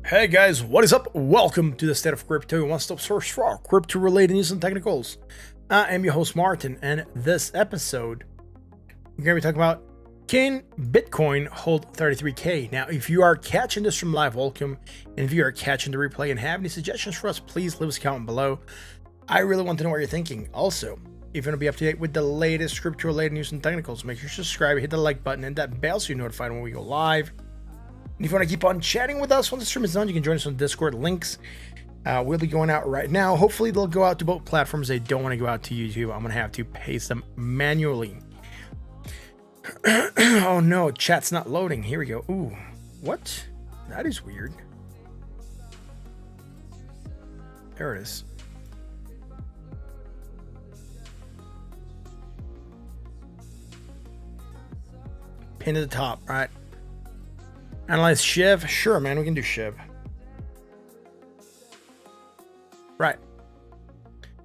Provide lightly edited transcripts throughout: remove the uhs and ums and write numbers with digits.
Hey guys, what is up? Welcome to the State of Crypto, your one-stop source for all crypto-related news and technicals. I am your host Martin, and this episode, we're going to be talking about can Bitcoin hold 33K? Now, if you are catching this from live, welcome. And if you are catching the replay and have any suggestions for us, please leave us a comment below. I really want to know what you're thinking. Also, if you want to be up to date with the latest crypto-related news and technicals, make sure to subscribe, hit the like button, and that bell so you're notified when we go live. And if you want to keep on chatting with us once the stream is done, you can join us on Discord. Links will be going out right now. Hopefully, they'll go out to both platforms. They don't want to go out to YouTube. I'm going to have to paste them manually. Oh no, chat's not loading. Here we go. Ooh, what? That is weird. There it is. Pin at the top, right? Analyze Shiv? Sure, man, we can do Shiv. Right.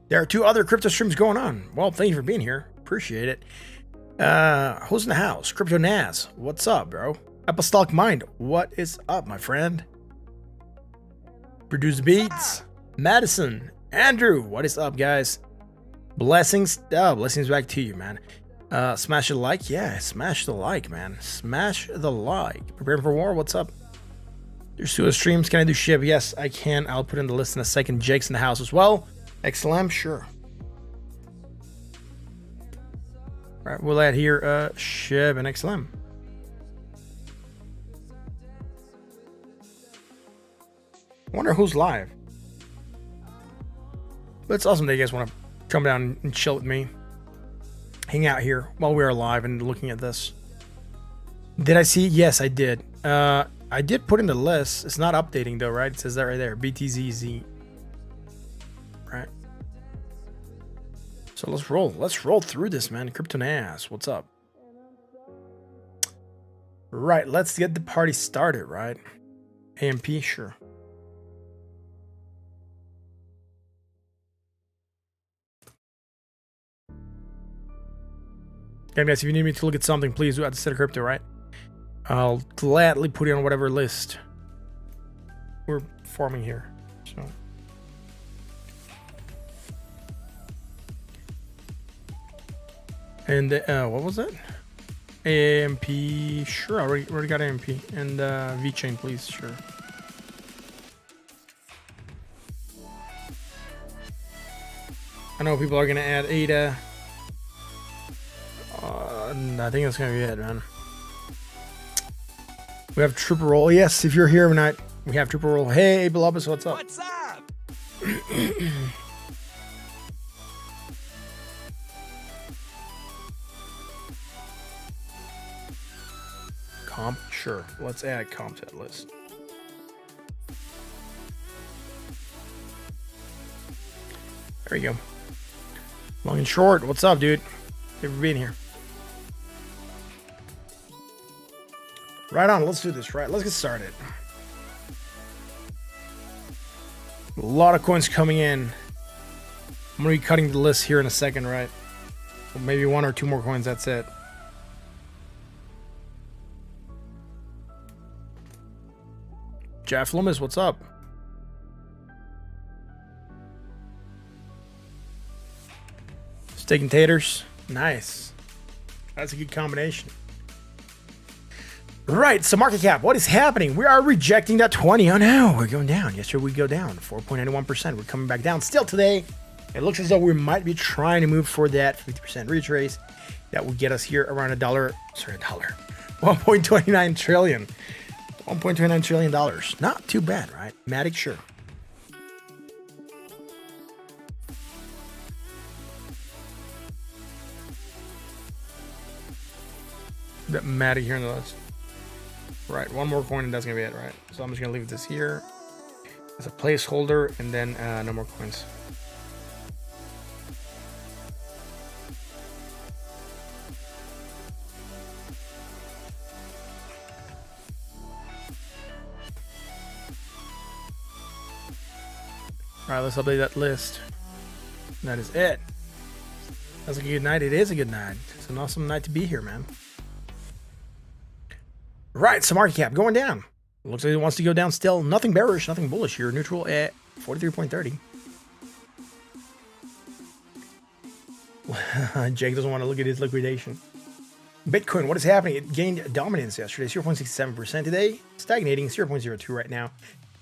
There are two other crypto streams going on. Well, thank you for being here. Appreciate it. Who's in the house? Crypto Nas. What's up, bro? Apostolic Mind. What is up, my friend? Produce Beats. Madison. Andrew. What is up, guys? Blessings. Blessings back to you, man. Smash the like. Yeah, smash the like, man. Smash the like. Preparing for war. What's up? There's two streams. Can I do Shiv? Yes, I can. I'll put in the list in a second. Jake's in the house as well. XLM, sure. All right, we'll add here Shiv and XLM. I wonder who's live. But it's awesome that you guys want to come down and chill with me. Hang out here while we are live and looking at this. Did I see? Yes, I did. I did put in the list. It's not updating though, right? It says that right there. BTZZ. Right. So let's roll. Let's roll through this, man. Crypto Nas. What's up? Right. Let's get the party started, right? AMP, sure. Okay, guys, if you need me to look at something, please do at the State of Crypto, right? I'll gladly put it on whatever list we're forming here. So, and what was it? AMP, sure. I already got AMP and VeChain, please, sure. I know people are gonna add ADA. I think that's gonna be it, man. We have triple roll. Yes, if you're here tonight, we have triple roll. Hey, Belobus, what's up? What's up? Comp, sure. Let's add comp to that list. There you go. Long and short, what's up, dude? Thank you for being here. Right on, let's do this, right? Let's get started. A lot of coins coming in. I'm gonna be cutting the list here in a second, right? Well, maybe one or two more coins, that's it. Jeff Loomis, what's up? Steak and taters, nice. That's a good combination. Right, so market cap, what is happening? We are rejecting that 20. Oh no, we're going down. Yesterday we go down 4.91%. We're coming back down. Still today, it looks as though we might be trying to move for that 50% retrace. That would get us here around $1.29 trillion. $1.29 trillion. Not too bad, right? Matic, sure. That Matic here in the list. Right, one more coin and that's gonna be it, right? So I'm just gonna leave this here as a placeholder and then no more coins. All right, let's update that list. That is it. That's a good night. It is a good night. It's an awesome night to be here, man. Right, so market cap going down. Looks like it wants to go down still. Nothing bearish, nothing bullish here. Neutral at 43.30. Jake doesn't want to look at his liquidation. Bitcoin, what is happening? It gained dominance yesterday, 0.67% today. Stagnating, 0.02 right now.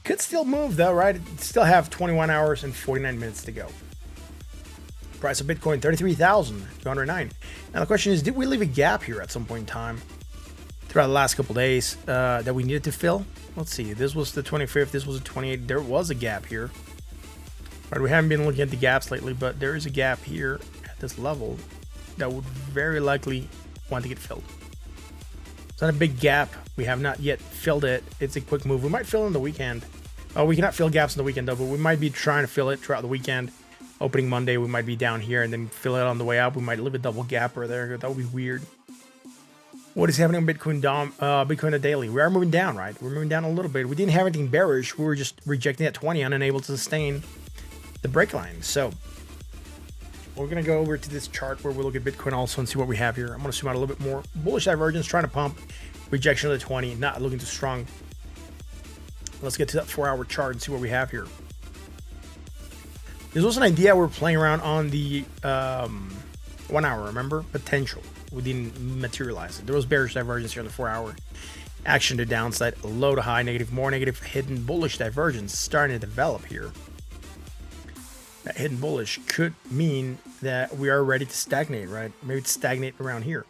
Could still move though, right? It still have 21 hours and 49 minutes to go. Price of Bitcoin, 33,209. Now the question is, did we leave a gap here at some point in time throughout the last couple days that we needed to fill? Let's see. This was the 25th. This was the 28th. There was a gap here. Right, we haven't been looking at the gaps lately, but there is a gap here at this level that would very likely want to get filled. It's not a big gap. We have not yet filled it. It's a quick move. We might fill in the weekend. We cannot fill gaps in the weekend though, but we might be trying to fill it throughout the weekend. Opening Monday, we might be down here and then fill it on the way up. We might leave a double gapper there. That would be weird. What is happening on Bitcoin Bitcoin a daily? We are moving down, right? We're moving down a little bit. We didn't have anything bearish. We were just rejecting at 20 and unable to sustain the break line. So we're going to go over to this chart where we'll look at Bitcoin also and see what we have here. I'm going to zoom out a little bit more. Bullish divergence, trying to pump. Rejection of the 20, not looking too strong. Let's get to that 4-hour chart and see what we have here. This was an idea we were playing around on the 1 hour, remember? Potential. We didn't materialize it. There was bearish divergence here on the 4-hour. Action to downside, low to high, negative, more negative, hidden bullish divergence starting to develop here. That hidden bullish could mean that we are ready to stagnate, right? Maybe to stagnate around here.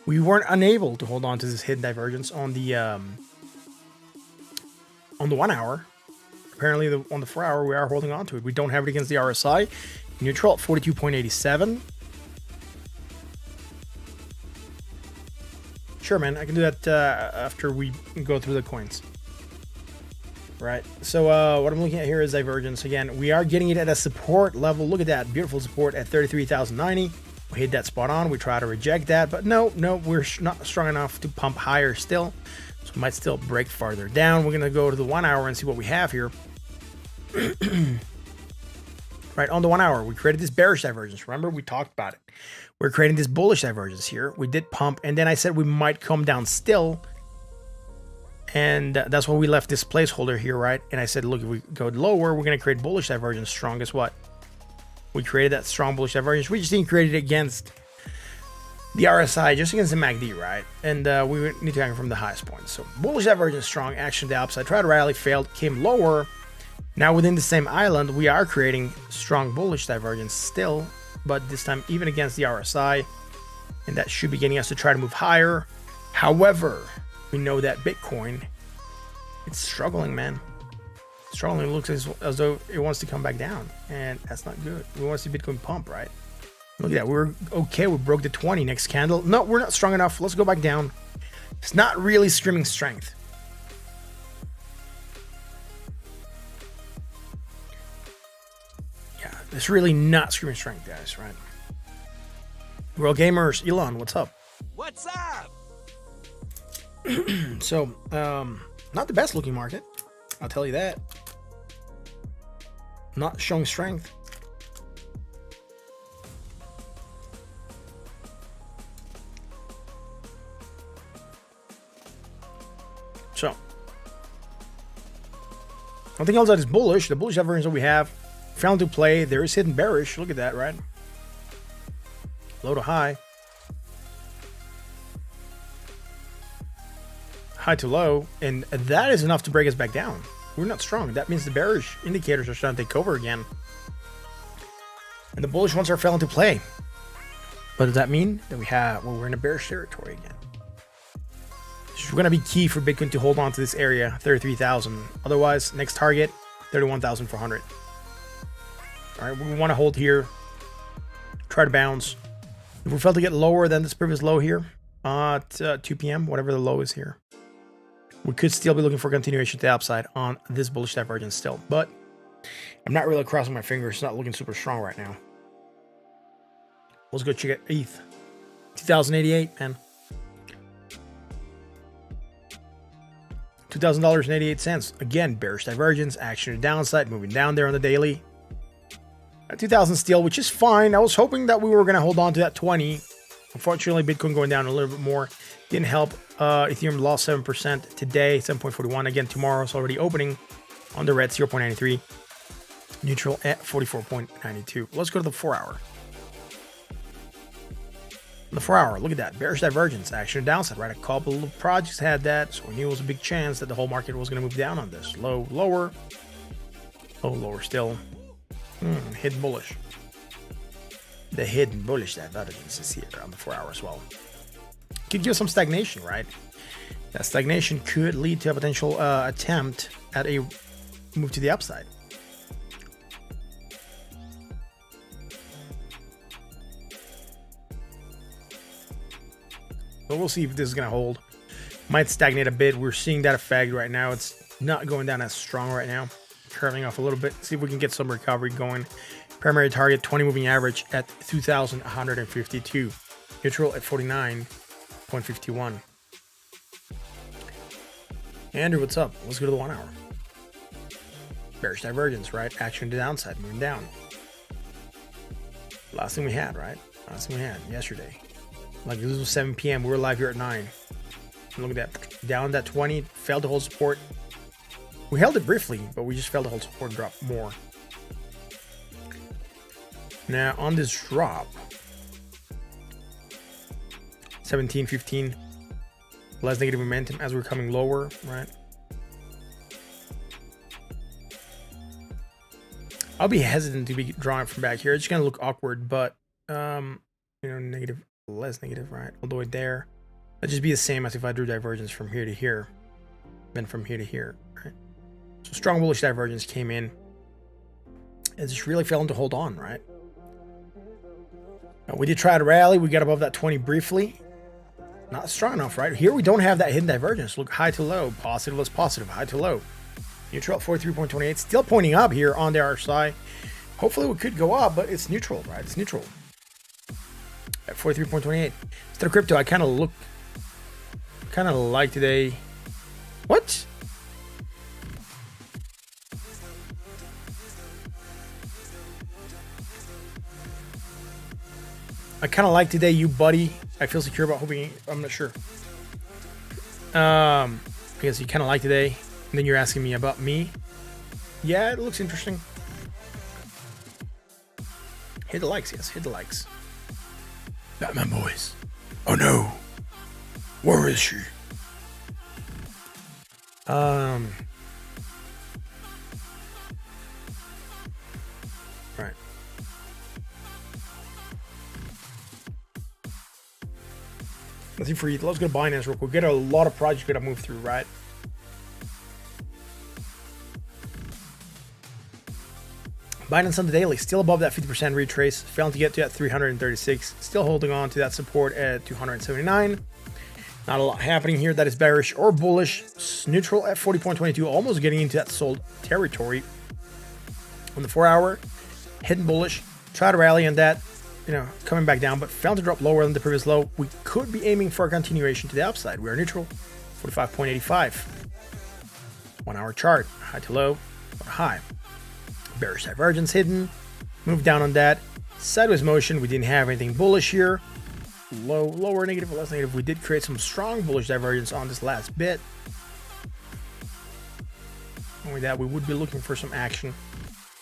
We weren't unable to hold on to this hidden divergence on the 1 hour. Apparently, on the 4-hour, we are holding on to it. We don't have it against the RSI. Neutral at 42.87. Sure, man. I can do that after we go through the coins. Right. So what I'm looking at here is divergence. Again, we are getting it at a support level. Look at that. Beautiful support at 33,090. We hit that spot on. We try to reject that. But no, we're not strong enough to pump higher still. So we might still break farther down. We're going to go to the 1 hour and see what we have here. right? On the 1 hour, we created this bearish divergence. Remember, we talked about it. We're creating this bullish divergence here. We did pump, and then I said we might come down still. And that's why we left this placeholder here, right? And I said, look, if we go lower, we're going to create bullish divergence strong. Guess what? We created that strong bullish divergence. We just didn't create it against the RSI, just against the MACD, right? And we need to anchor from the highest point. So bullish divergence strong, action to the upside. Tried to rally, failed, came lower. Now within the same island, we are creating strong bullish divergence still, but this time even against the RSI. And that should be getting us to try to move higher. However, we know that Bitcoin, it's struggling, man. Struggling. It looks as though it wants to come back down, and that's not good. We want to see Bitcoin pump, right? Look at that. We're okay. We broke the 20 next candle. No, we're not strong enough. Let's go back down. It's not really screaming strength. Yeah, it's really not screaming strength, guys, right? World Gamers, Elon, what's up? What's up? So, not the best looking market, I'll tell you that. Not showing strength. So, nothing else that is bullish. The bullish divergence that we have found to play. There is hidden bearish. Look at that, right? Low to high. High to low, and that is enough to break us back down. We're not strong. That means the bearish indicators are starting to take over again, and the bullish ones are failing to play. What does that mean? That we're in a bearish territory again. It's going to be key for Bitcoin to hold on to this area, 33,000. Otherwise, next target, 31,400. All right, we want to hold here. Try to bounce. If we fail to get lower than this previous low here at 2 p.m., whatever the low is here, we could still be looking for continuation to the upside on this bullish divergence still. But I'm not really crossing my fingers. It's not looking super strong right now. Let's go check out ETH. 2088, man. $2,000.88. Again, bearish divergence, action to downside, moving down there on the daily. At 2,000 still, which is fine. I was hoping that we were going to hold on to that 20. Unfortunately, Bitcoin going down a little bit more didn't help. Ethereum lost 7% today, 7.41. Again, tomorrow it's already opening on the red, 0.93. Neutral at 44.92. Let's go to the 4 hour. The 4 hour, look at that. Bearish divergence, action downside, right? A couple of projects had that, so we knew it was a big chance that the whole market was going to move down on this. Low, lower. Low, lower still. Hidden bullish. The hidden bullish divergence is here on the 4 hour as well. Could give some stagnation, right? That stagnation could lead to a potential attempt at a move to the upside. So we'll see if this is going to hold. Might stagnate a bit. We're seeing that effect right now. It's not going down as strong right now. Curling off a little bit. See if we can get some recovery going. Primary target 20 moving average at 2,152. Neutral at 49.51. Andrew, what's up? Let's go to the 1 hour. Bearish divergence, right? Action to downside, moving down. Last thing we had, right? Last thing we had yesterday. Like this was 7 p.m. We were live here at 9. And look at that. Down that 20, failed to hold support. We held it briefly, but we just failed to hold support and drop more. Now on this drop, 17, 15, less negative momentum as we're coming lower, right? I'll be hesitant to be drawing from back here. It's just gonna look awkward, but negative, less negative, right? All the way there. That'd just be the same as if I drew divergence from here to here, then from here to here, right? So strong bullish divergence came in. It's just really failing to hold on, right? We did try to rally. We got above that 20 briefly. Not strong enough, right? Here we don't have that hidden divergence. Look, high to low, positive less positive, high to low. Neutral at 43.28. Still pointing up here on the RSI. Hopefully we could go up, but it's neutral, right? It's neutral. At 43.28. Instead of crypto, I kind of like today. What? I kind of like today, you buddy. I feel secure about hoping. I'm not sure. I guess you kind of like today. And then you're asking me about me. Yeah, it looks interesting. Hit the likes, yes, hit the likes. Batman boys. Oh no. Where is she? Right. Nothing for you. Let's go to Binance real quick. Get a lot of projects we gotta move through, right? Binance on the daily, still above that 50% retrace, failing to get to that 336, still holding on to that support at 279. Not a lot happening here that is bearish or bullish. It's neutral at 40.22, almost getting into that sold territory. On the 4-hour, hidden bullish, try to rally on that, coming back down, but found to drop lower than the previous low. We could be aiming for a continuation to the upside. We are neutral, 45.85. 1-hour chart, high to low, or high. Bearish divergence hidden, move down on that. Sideways motion, we didn't have anything bullish here. Lower negative or less negative. We did create some strong bullish divergence on this last bit. Only that we would be looking for some action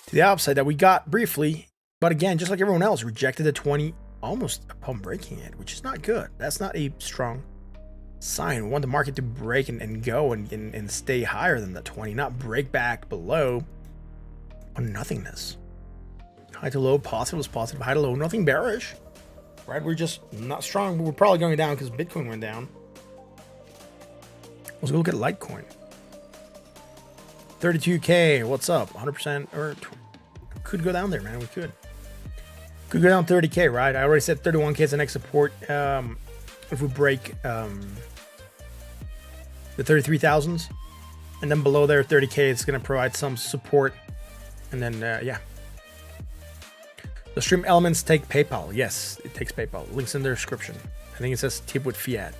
to the upside that we got briefly, but again, just like everyone else, rejected the 20 almost upon breaking it, which is not good. That's not a strong sign. We want the market to break and go and stay higher than the 20, not break back below on nothingness. High to low, positive is positive, high to low, nothing bearish. Right, we're just not strong, but we're probably going down because Bitcoin went down. Let's go look at Litecoin. 32K, what's up? 100% or could go down there, man. We could go down 30K, right? I already said 31K is the next support. If we break the 33,000s, and then below there 30K, it's going to provide some support. And then yeah. The stream elements take PayPal. Yes, it takes PayPal. Links in the description. I think it says tip with fiat.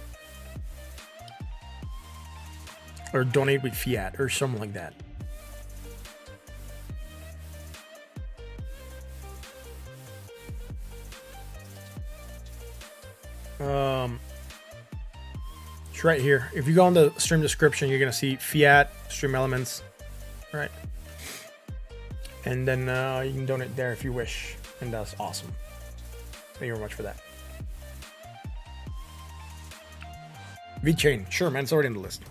Or donate with fiat or something like that. It's right here. If you go on the stream description, you're going to see fiat, stream elements. Right. And then you can donate there if you wish. And that's awesome. Thank you very much for that. VeChain. Sure, man. It's already in the list.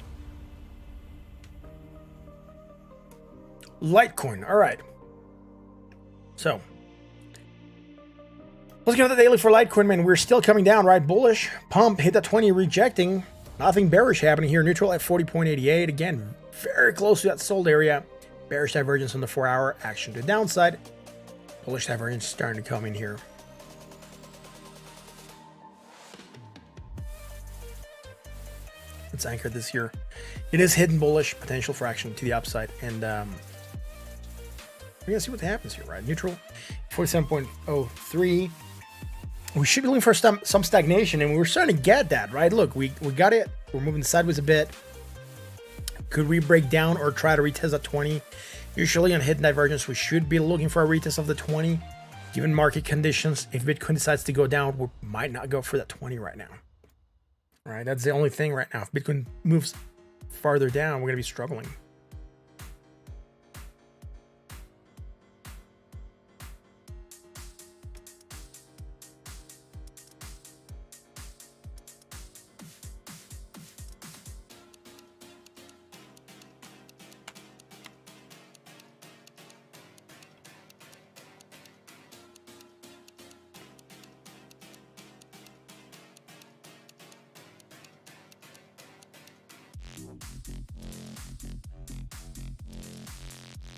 Litecoin. All right. So, let's get to the daily for Litecoin, man. We're still coming down, right? Bullish. Pump. Hit that 20, rejecting. Nothing bearish happening here. Neutral at 40.88. Again, very close to that sold area. Bearish divergence on the 4-hour. Action to the downside. Bullish divergence starting to come in here. Let's anchor this here. It is hidden bullish, potential for action to the upside. And we're going to see what happens here, right? Neutral, 47.03. We should be looking for some stagnation, and we're starting to get that, right? Look, we got it. We're moving sideways a bit. Could we break down or try to retest at 20? Usually on hidden divergence, we should be looking for a retest of the 20. Given market conditions, if Bitcoin decides to go down, we might not go for that 20 right now. All right, that's the only thing right now. If Bitcoin moves farther down, we're going to be struggling.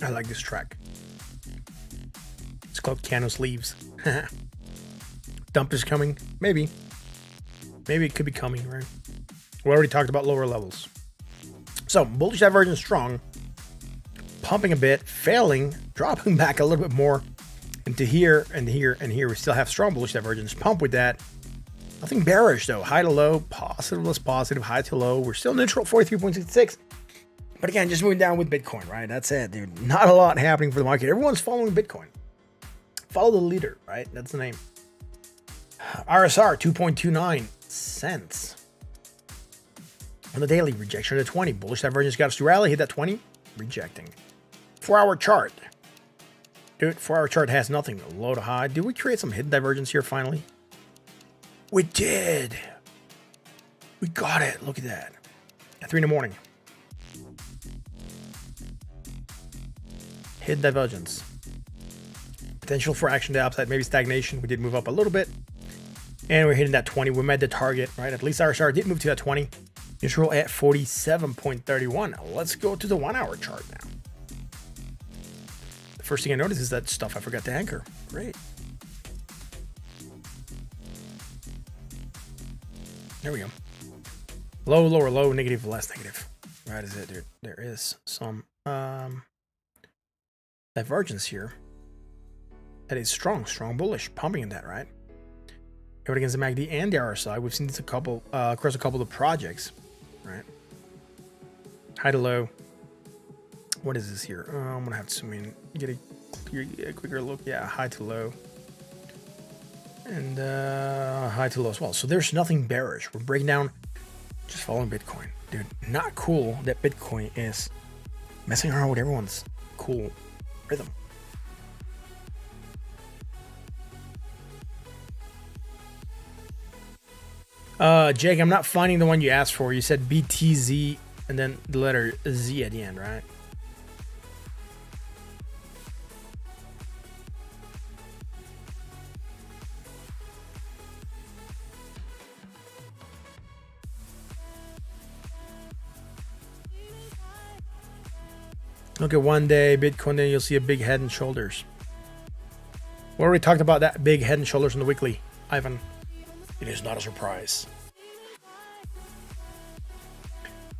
I like this track. It's called Canos Leaves. Dump is coming. Maybe. Maybe it could be coming, right? We already talked about lower levels. So, bullish divergence strong. Pumping a bit. Failing. Dropping back a little bit more. Into here, and here, and here. We still have strong bullish divergence. Pump with that. Nothing bearish, though. High to low. Positive, less positive. High to low. We're still neutral, 43.66. But again, just moving down with Bitcoin, right? That's it, dude. Not a lot happening for the market. Everyone's following Bitcoin. Follow the leader, right? That's the name. RSR 2.29 cents. On the daily, rejection at 20. Bullish divergence got us to rally, hit that 20, rejecting. 4-hour chart. Dude, 4-hour chart has nothing. Low to high. Did we create some hidden divergence here finally? We did. We got it. Look at that. At 3 in the morning. Hidden divergence. Potential for action to the upside, maybe stagnation. We did move up a little bit. And we're hitting that 20. We met the target, right? At least RSR did move to that 20. Neutral at 47.31. Let's go to the 1-hour chart now. The first thing I noticed is that stuff I forgot to anchor. Great. There we go. Low, lower, low, negative, less negative. Right, is it? There is some divergence here. That is strong bullish, pumping in that, right? Go against the MACD and the RSI. We've seen this across a couple of projects, right? High to low. What is this here? I'm gonna have to zoom in, get a quicker look. Yeah, high to low, and high to low as well. So there's nothing bearish. We're breaking down, just following Bitcoin, dude. Not cool that Bitcoin is messing around with everyone's cool rhythm. Jake, I'm not finding the one you asked for. You said BTZ and then the letter Z at the end, right? Look at one day Bitcoin, then you'll see a big head and shoulders. We already talked about that big head and shoulders in the weekly, Ivan. It is not a surprise.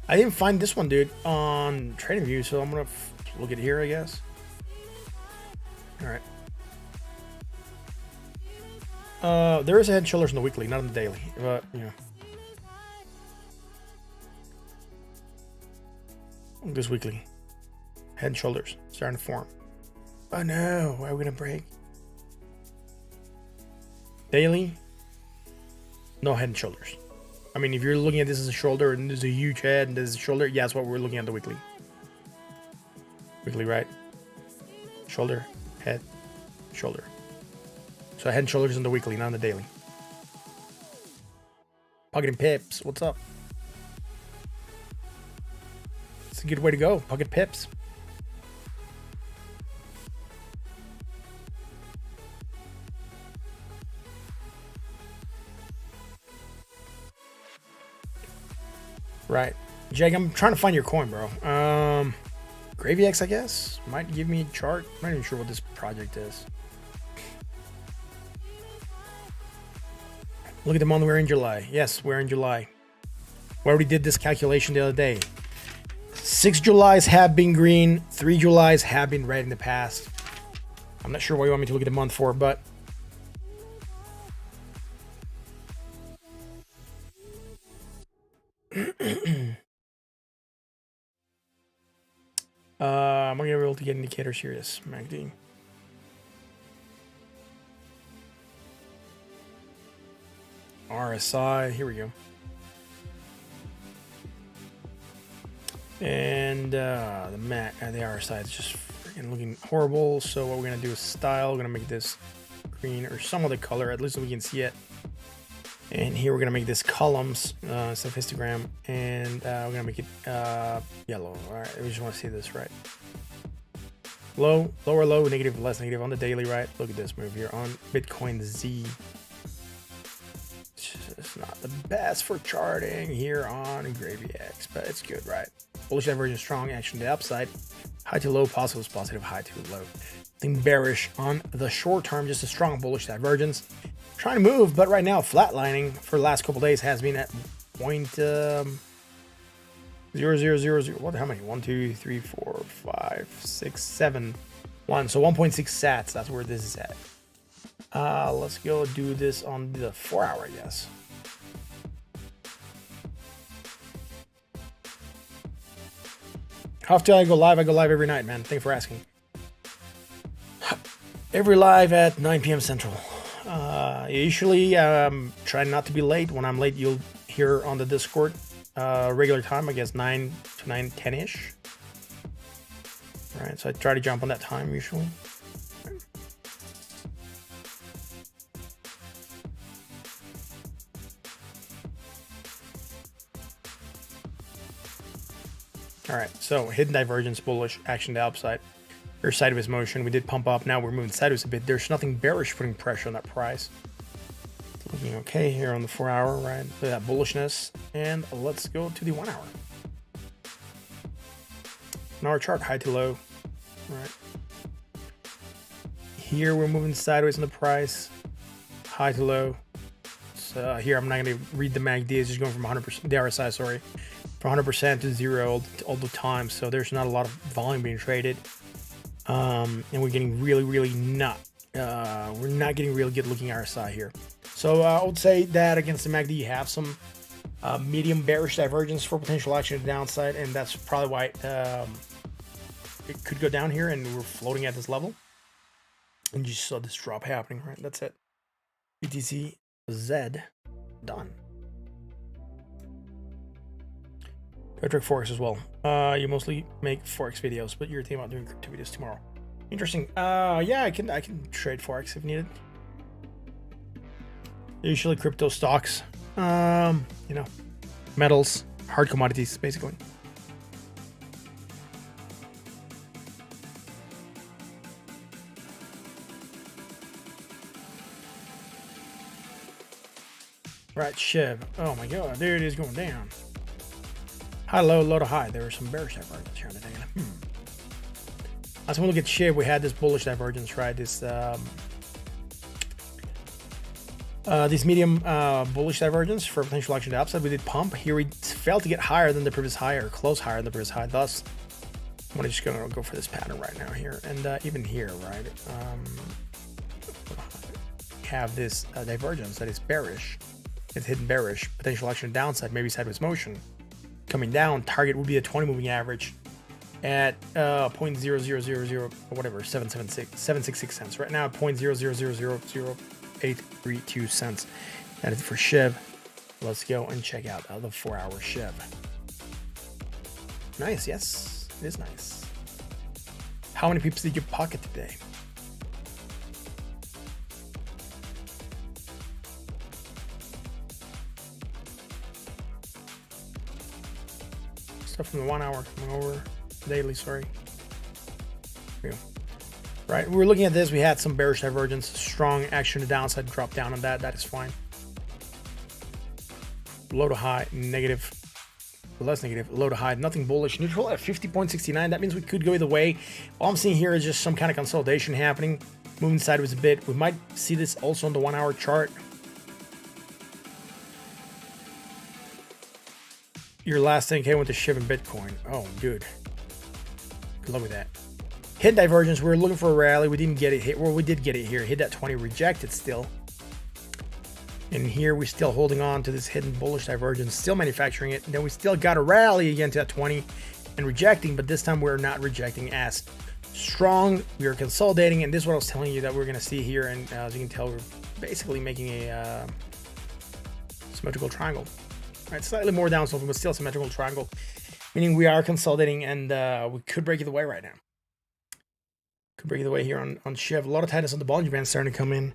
I didn't find this one, dude, on TradingView, so I'm gonna look at it here, I guess. All right. There is a head and shoulders in the weekly, not in the daily, but you know. This weekly, head and shoulders starting to form. Oh no! Why are we gonna break? Daily. No head and shoulders. I mean, if you're looking at this as a shoulder and there's a huge head and there's a shoulder, yeah, that's what we're looking at the weekly. Weekly, right? Shoulder, head, shoulder. So head and shoulders in the weekly, not in the daily. Pocketing pips, what's up? It's a good way to go. Pocket pips. Right. Jake, I'm trying to find your coin, bro. GravyX, I guess. Might give me a chart. I'm not even sure what this project is. Look at the month we're in July. Yes, we're in July. We already did this calculation the other day. 6 Julys have been green. 3 Julys have been red in the past. I'm not sure why you want me to look at the month for, but I'm gonna be able to get indicators here. Yes, MACD. RSI. Here we go. And the RSI is just freaking looking horrible. So what we're gonna do is style. We're gonna make this green or some other color, at least so we can see it. And here we're gonna make this columns, instead of histogram, and we're gonna make it yellow. All right, we just want to see this right. Low, lower, low, negative, less negative on the daily, right? Look at this move here on Bitcoin Z. It's not the best for charting here on GravyX, but it's good, right? Bullish divergence, strong action to the upside. High to low, positives, positive, high to low. Nothing bearish on the short term, just a strong bullish divergence. Trying to move, but right now flatlining for the last couple days has been at point 0.0000. What? How many? 1, 2, 3, 4, 5, 6, 7, 1. So 1.6 sats. That's where this is at. Let's go do this on the 4-hour, I guess. How often I go live? I go live every night, man. Thank you for asking. Every live at 9 p.m. Central. Usually try not to be late. When I'm late, you'll hear on the Discord regular time, I guess 9 to 9:10ish. All right, so I try to jump on that time usually. All right, so hidden divergence, bullish action to upside, or sideways motion. We did pump up. Now we're moving sideways a bit. There's nothing bearish putting pressure on that price. It's looking okay here on the 4 hour, right? Look at that bullishness. And let's go to the 1 hour. 1 hour chart, high to low. All right. Here we're moving sideways on the price, high to low. So here I'm not going to read the MACD. It's just going from 100%, the RSI, sorry, from 100% to 0 all the time. So there's not a lot of volume being traded. And we're getting really not, we're not getting really good looking RSI here. So I would say that against the MACD, you have some medium bearish divergence for potential action to the downside. And that's probably why it could go down here, and we're floating at this level. And you saw this drop happening, right? That's it. BTC Z done. I track Forex as well. You mostly make Forex videos, but you're thinking about doing crypto videos tomorrow. Interesting. Yeah, I can trade Forex if needed. Usually crypto stocks, you know, metals, hard commodities, basically. Right, Shiv. Oh my god, there it is going down. High, low, low to high. There were some bearish divergence here in the day. As we look at Shiv, we had this bullish divergence, right? This medium bullish divergence for potential action to the upside. We did pump. Here we failed to get higher than the previous high, or close higher than the previous high. Thus, I'm just going to go for this pattern right now here. And even here, right? Have this divergence that is bearish. It's hidden bearish. Potential action to downside, maybe sideways motion. Coming down, target would be a 20 moving average at 0.0000 or whatever, 766 cents. Right now, 0.00000832 cents. That is for Shiv. Let's go and check out the 4 hour Shiv. Nice, yes, it is nice. How many pips did you pocket today? Stuff from the 1 hour coming over. Daily, sorry. Here we go. Right, we're looking at this. We had some bearish divergence, strong action to downside, drop down on that. That is fine. Low to high, negative, less negative, low to high, nothing bullish. Neutral at 50.69. That means we could go either way. All I'm seeing here is just some kind of consolidation happening, moving sideways a bit. We might see this also on the 1 hour chart. Your last 10K went to Shiv and Bitcoin. Oh, dude. Good luck with that. Hit divergence. We were looking for a rally. We didn't get it hit. Well, we did get it here. Hit that 20, rejected still. And here we're still holding on to this hidden bullish divergence, still manufacturing it. And then we still got a rally again to that 20 and rejecting, but this time we're not rejecting as strong. We are consolidating, and this is what I was telling you that we're going to see here. And as you can tell, we're basically making a symmetrical triangle. Right, slightly more down sloping, but still symmetrical triangle, meaning we are consolidating, and we could break either way right now. Could break either way here on Shiv. A lot of tightness on the Bollinger Band starting to come in,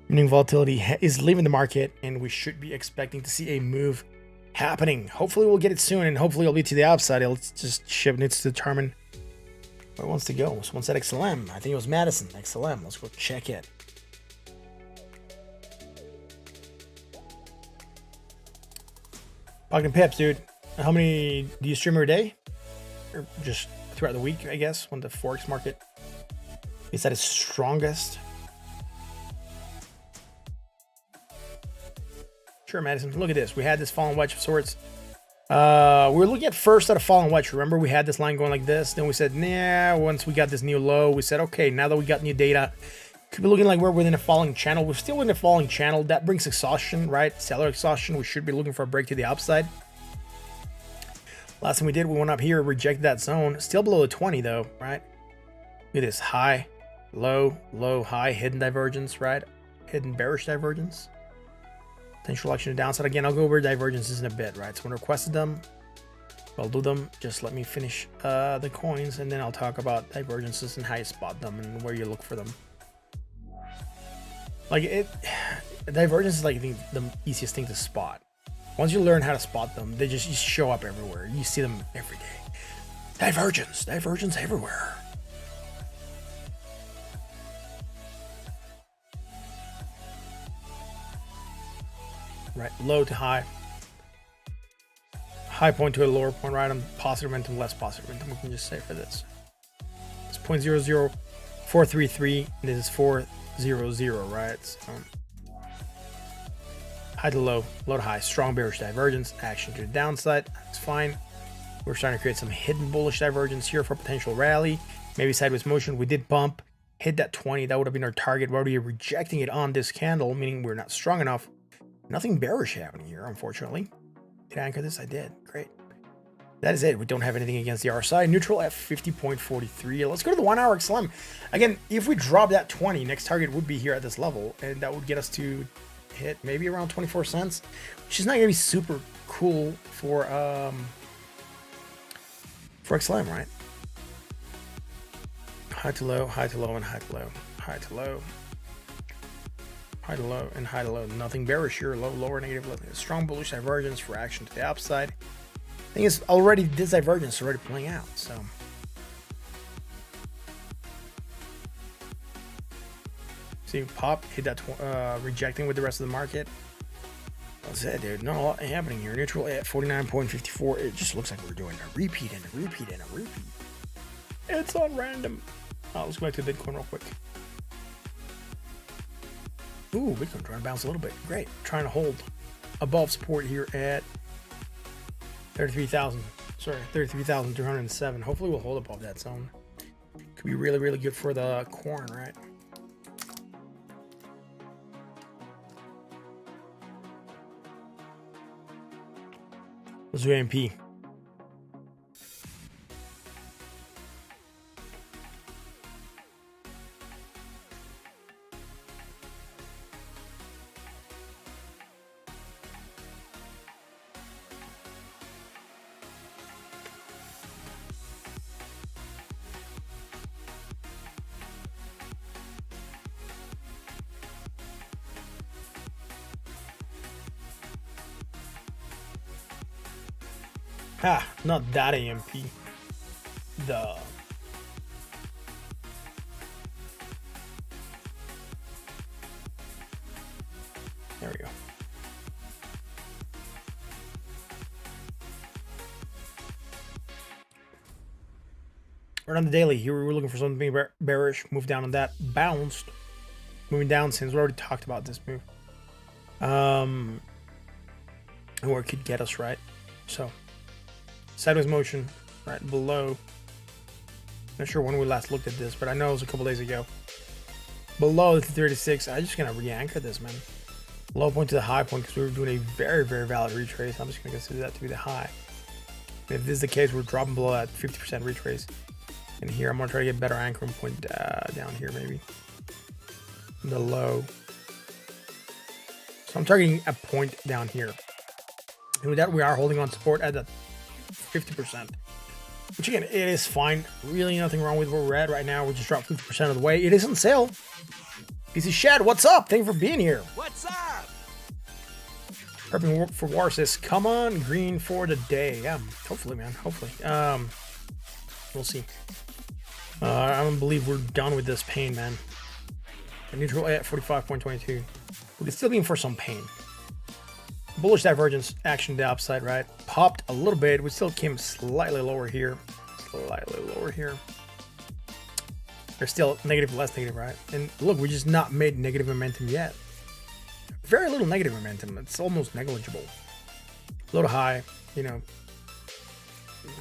meaning volatility is leaving the market, and we should be expecting to see a move happening. Hopefully we'll get it soon, and hopefully it'll be to the upside. It's just Shiv needs to determine where it wants to go. Someone said XLM. I think it was Madison. XLM. Let's go check it. Pocket pips, dude. How many do you stream every day? Or just throughout the week, I guess, when the Forex market is at its strongest? Sure, Madison. Look at this. We had this falling wedge of sorts. We were looking at first at a falling wedge. Remember, we had this line going like this. Then we said, nah, once we got this new low, we said, okay, now that we got new data, could be looking like we're within a falling channel. We're still in a falling channel. That brings exhaustion, right? Seller exhaustion. We should be looking for a break to the upside. Last time we did, we went up here, rejected that zone. Still below the 20 though, right? Look at this. High, low, low, high, hidden divergence, right? hidden bearish divergence. Potential action to downside. Again, I'll go over divergences in a bit, right? Someone requested them. I'll do them. Just let me finish the coins, and then I'll talk about divergences and how you spot them and where you look for them. Like divergence is like the easiest thing to spot. Once you learn how to spot them, they just show up everywhere. You see them every day. Divergence everywhere. Right, low to high. High point to a lower point, right? On positive momentum, less positive momentum. We can just say for this. It's 0.00433, and this is 400, right? So, high to low, low to high, strong bearish divergence, action to the downside. That's fine. We're starting to create some hidden bullish divergence here for potential rally. Maybe sideways motion. We did bump, hit that 20. That would have been our target. We're already rejecting it on this candle, meaning we're not strong enough. Nothing bearish happening here, unfortunately. Did I anchor this? I did. Great. That is it. We don't have anything against the RSI. Neutral at 50.43. Let's go to the 1 hour XLM. Again, if we drop that 20, next target would be here at this level, and that would get us to hit maybe around 24 cents, which is not going to be super cool for XLM, right? High to low, high to low, and high to low, high to low. High to low and high to low. Nothing bearish here. Low, lower, negative, strong bullish divergence for action to the upside. Thing is, already this divergence is already playing out. So see, pop hit that rejecting with the rest of the market. That's it, dude. Not a lot happening here. Neutral at 49.54. It just looks like we're doing a repeat and a repeat and a repeat. It's on random. Let's go back to Bitcoin real quick. Ooh, Bitcoin trying to bounce a little bit. Great. Trying to hold above support here at 33,000. Sorry, 33,307. Hopefully we'll hold above that zone. Could be really, really good for the corn, right? Let's do AMP. Ha, not that AMP. The there we go. Right on the daily, here we were looking for something bearish. Move down on that, bounced. Moving down since we already talked about this move. And where it could get us, right? So sideways motion right below. Not sure when we last looked at this, but I know it was a couple days ago. Below the 36, I'm just gonna re-anchor this, man. Low point to the high point because we were doing a very, very valid retrace. I'm just gonna consider that to be the high. And if this is the case, we're dropping below that 50% retrace. And here, I'm gonna try to get a better anchoring point down here, maybe. The low. So I'm targeting a point down here. And with that, we are holding on support at the 50%, which again, it is fine. Really nothing wrong with where we're at right now. We just dropped 50% of the way. It is on sale. Piece of Shad, what's up? Thank you for being here. What's up? Prepping for war says, come on, green for the day. Yeah, hopefully, man. Hopefully. We'll see. I don't believe we're done with this pain, man. Neutral at 45.22. We could still be in for some pain. Bullish divergence action to the upside, right? Popped a little bit. We still came slightly lower here. Slightly lower here. There's still negative, less negative, right? And look, we just not made negative momentum yet. Very little negative momentum. It's almost negligible. Low to high, you know.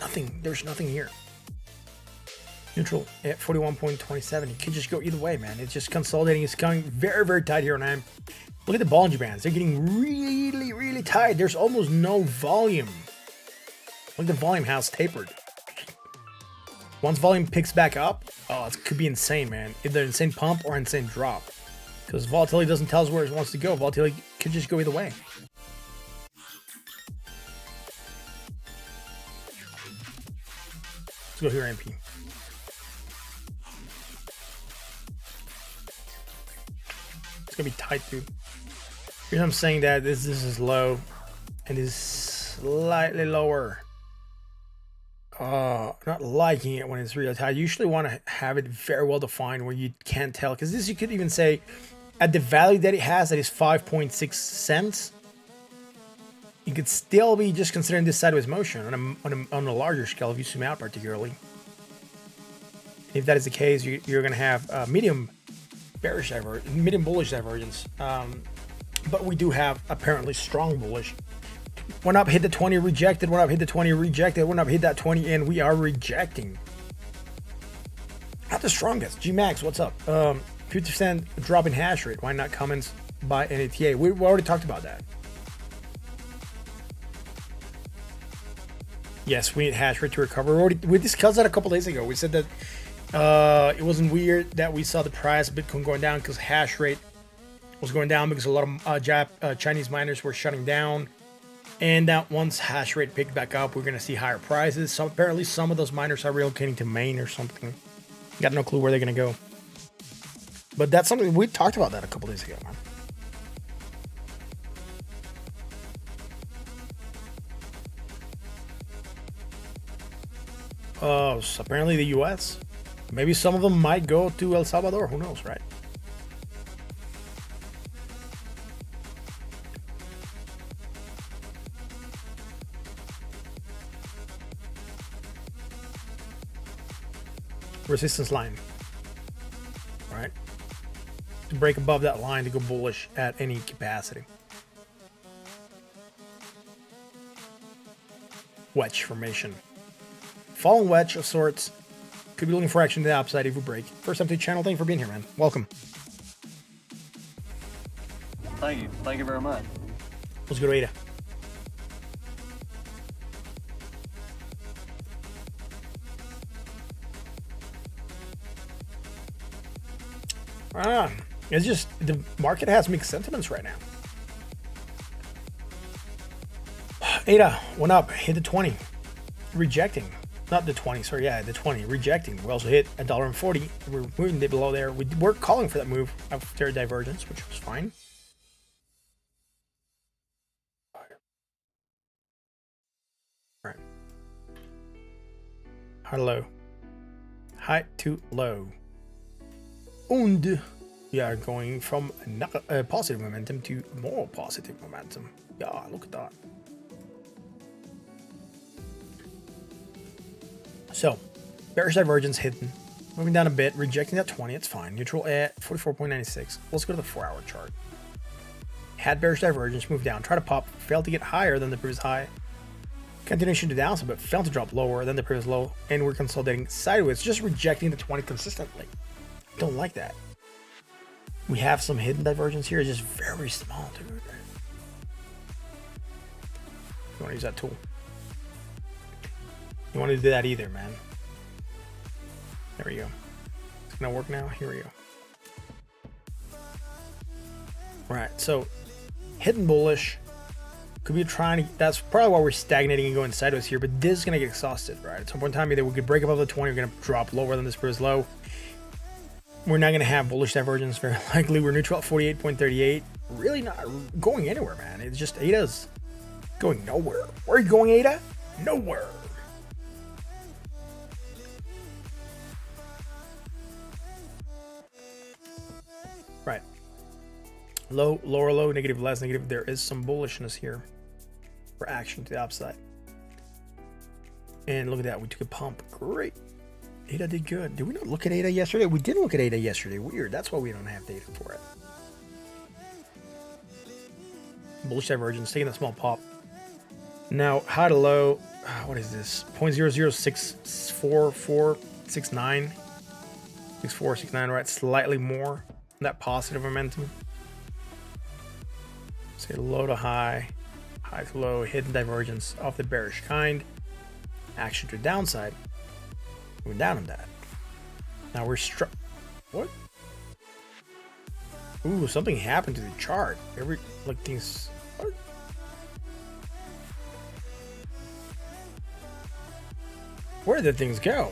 Nothing. There's nothing here. Neutral at 41.27. You could just go either way, man. It's just consolidating. It's coming very, very tight here on AMP. Look at the Bollinger Bands. They're getting really, really tight. There's almost no volume. Look, the volume has tapered. Once volume picks back up, oh, it could be insane, man. Either insane pump or insane drop. Because volatility doesn't tell us where it wants to go. Volatility could just go either way. Let's go here, MP. It's gonna be tight, dude. Here's I'm saying that this is low, and this is slightly lower. Not liking it when it's really tight. You usually want to have it very well defined where you can't tell, because this you could even say at the value that it has, that is 5.6 cents. You could still be just considering this sideways motion on a larger scale if you zoom out particularly. If that is the case, you're going to have medium bullish divergence. But we do have apparently strong bullish. Went up, hit the 20, rejected. Went up, hit the 20, rejected. Went up, hit that 20, and we are rejecting. Not the strongest. G-Max, what's up? 50% drop in hash rate. Why not comments by NATA? We already talked about that. Yes, we need hash rate to recover. We discussed that a couple days ago. We said that it wasn't weird that we saw the price of Bitcoin going down because hash rate was going down because a lot of Chinese miners were shutting down. And that once hash rate picked back up, we're going to see higher prices. So apparently some of those miners are relocating to Maine or something. Got no clue where they're going to go. But that's something we talked about that a couple days ago, man. So apparently the US. Maybe some of them might go to El Salvador. Who knows, right? Resistance line, right? To break above that line to go bullish at any capacity. Wedge formation. Falling wedge of sorts. Could be looking for action to the upside if we break. First time to the channel. Thank you for being here, man. Welcome. Thank you. Thank you very much. Let's go to ADA. It's just the market has mixed sentiments right now. ADA went up, hit the 20, rejecting. Not the 20, sorry, yeah, the 20, rejecting. We also hit $1.40. We're moving below there. We were calling for that move after divergence, which was fine. All right. High to low. High to low. And we are going from positive momentum to more positive momentum. Yeah, look at that. So, bearish divergence hidden. Moving down a bit, rejecting that 20, it's fine. Neutral at 44.96. Let's go to the 4-hour chart. Had bearish divergence, moved down, try to pop, failed to get higher than the previous high. Continuation to downside, but failed to drop lower than the previous low, and we're consolidating sideways, just rejecting the 20 consistently. Don't like that. We have some hidden divergence here, it's just very small, dude. You want to use that tool? You want to do that either, man. There we go. It's gonna work now. Here we go. Right, so hidden bullish. Could be trying to, that's probably why we're stagnating and going sideways here, but this is gonna get exhausted, right? At some point in time, either we could break above the 20, we're gonna drop lower than this previous low. We're not gonna have bullish divergence very likely. We're neutral at 48.38. Really not going anywhere, man. It's just ADA's going nowhere. Where are you going, ADA? Nowhere. Right. Low, lower, low, negative, less, negative. There is some bullishness here for action to the upside. And look at that. We took a pump. Great. ADA did good. Did we not look at ADA yesterday? We did look at ADA yesterday. Weird. That's why we don't have data for it. Bullish divergence. Taking a small pop. Now, high to low. What is this? 0.0064469. 6469, right? Slightly more. That positive momentum. Say low to high, high to low, hidden divergence of the bearish kind. Action to the downside. We're down on that. Now we're struck. What? Ooh, something happened to the chart. Things. What? Where did things go?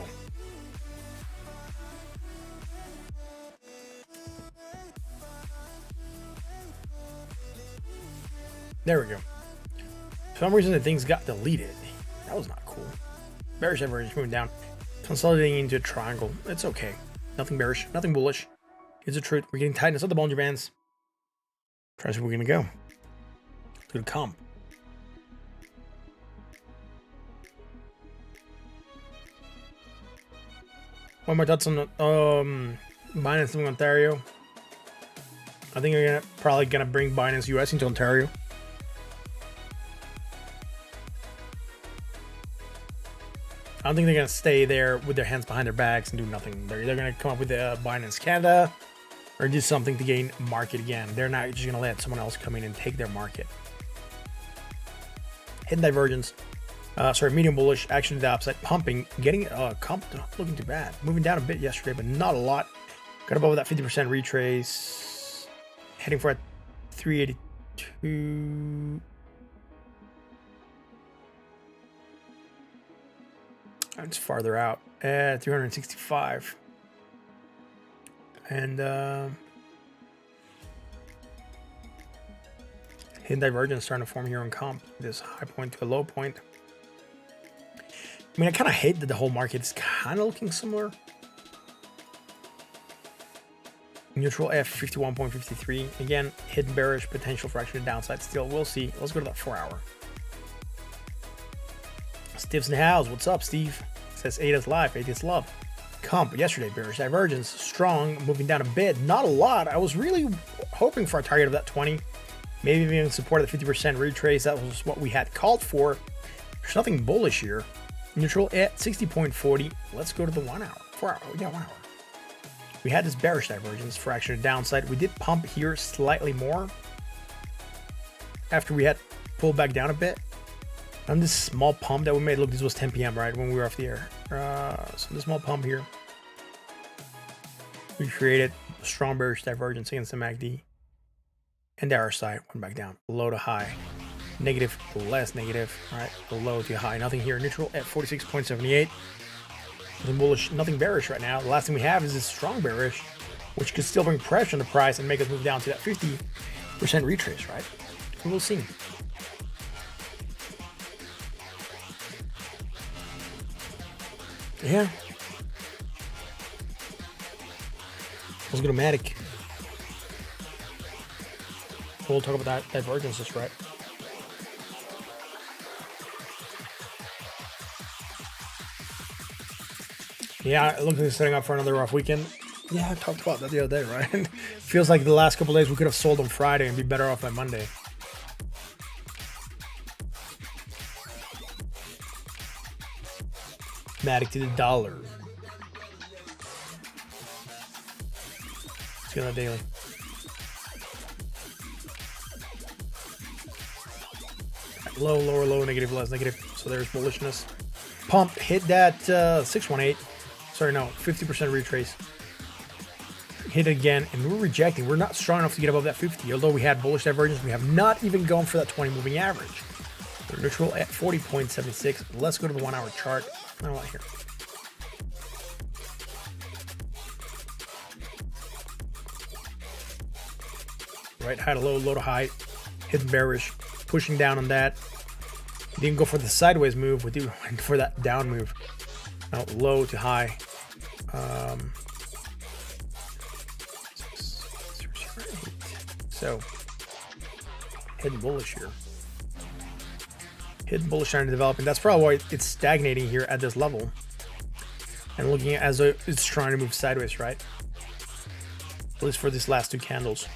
There we go. For some reason, the things got deleted. That was not cool. Bearish divergence moving down, consolidating into a triangle. It's okay. Nothing bearish, nothing bullish. It's the truth. We're getting tightness of the Bollinger Bands. Try to see where we're gonna go. Good comp. What are my thoughts on Binance in Ontario? I think they're probably gonna bring Binance US into Ontario. I don't think they're gonna stay there with their hands behind their backs and do nothing. They're either gonna come up with the Binance Canada or do something to gain market again. They're not just gonna let someone else come in and take their market. Hidden divergence. Medium bullish, action to the upside, pumping, getting comp not looking too bad. Moving down a bit yesterday, but not a lot. Got above that 50% retrace. Heading for a 382. It's farther out at 365. And hidden divergence starting to form here on comp. This high point to a low point. I mean, I kind of hate that the whole market is kind of looking similar. Neutral F 51.53. Again, hidden bearish potential for actually downside still. We'll see. Let's go to that 4 hour. Steve's in the house. What's up, Steve? Says 8 is live, 8 is love. Comp yesterday, bearish divergence, strong, moving down a bit, not a lot. I was really hoping for a target of that 20, maybe even support of the 50% retrace. That was what we had called for. There's nothing bullish here. Neutral at 60.40. Let's go to the 1 hour. 4 hour. Yeah, 1 hour. We had this bearish divergence for action to downside. We did pump here slightly more after we had pulled back down a bit. On this small pump that we made, look, this was 10 p.m. right when we were off the air. So this small pump here, we created a strong bearish divergence against the MACD, and the RSI went back down, low to high, negative, less negative, all right, low to high, nothing here. Neutral at 46.78. Nothing bullish, nothing bearish right now. The last thing we have is this strong bearish, which could still bring pressure on the price and make us move down to that 50% retrace, right? And we'll see. Yeah. Let's go to Matic. We'll talk about that divergences, right? Yeah, it looks like it's setting up for another rough weekend. Yeah, I talked about that the other day, right? Feels like the last couple of days we could have sold on Friday and be better off by Monday. Matic to the dollar. Let's get on the daily. Low, lower, low, negative, less, negative. So there's bullishness. Pump hit that 618. Sorry, no, 50% retrace. Hit it again, and we're rejecting. We're not strong enough to get above that 50. Although we had bullish divergence, we have not even gone for that 20 moving average. We're neutral at 40.76. Let's go to the 1 hour chart. I don't want to hear. Right, high to low, low to high, hidden bearish, pushing down on that. Didn't go for the sideways move, we went for that down move. Now low to high. So, hidden bullish here. Hidden bullish trying to develop, and that's probably why it's stagnating here at this level. And looking at as though it's trying to move sideways, right? At least for these last two candles.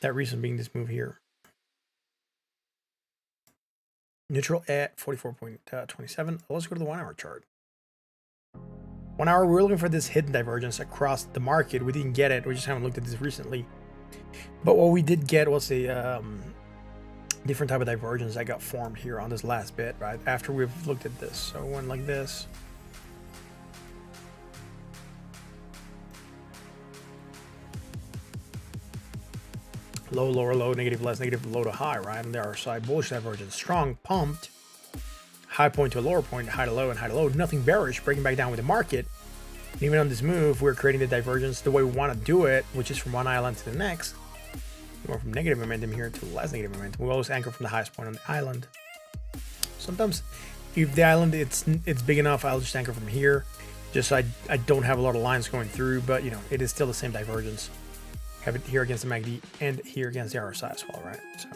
That reason being this move here. Neutral at 44.27. Let's go to the 1 hour chart. 1 hour, we're looking for this hidden divergence across the market. We didn't get it. We just haven't looked at this recently. But what we did get was a different type of divergence that got formed here on this last bit, right? After we've looked at this. So it went like this. Low, lower, low, negative, less, negative, low to high, right? On the RSI, bullish divergence, strong, pumped, high point to a lower point, high to low, and high to low. Nothing bearish, breaking back down with the market. And even on this move, we're creating the divergence the way we want to do it, which is from one island to the next. Going from negative momentum here to less negative momentum. We always anchor from the highest point on the island. Sometimes, if the island it's big enough, I'll just anchor from here, just so I don't have a lot of lines going through. But you know, it is still the same divergence. Have it here against the MACD and here against the RSI as well, right? So,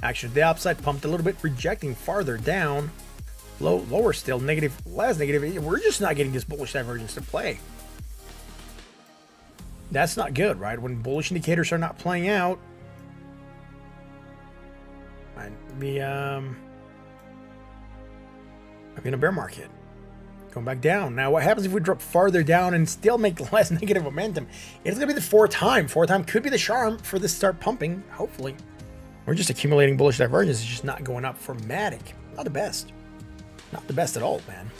actually, the upside pumped a little bit, rejecting farther down. Lower still, negative, less negative. We're just not getting this bullish divergence to play. That's not good, right? When bullish indicators are not playing out. I'm in a bear market. Going back down. Now, what happens if we drop farther down and still make less negative momentum? It's going to be the fourth time. Fourth time could be the charm for this to start pumping, hopefully. We're just accumulating bullish divergence. It's just not going up for Matic. Not the best. Not the best at all, man.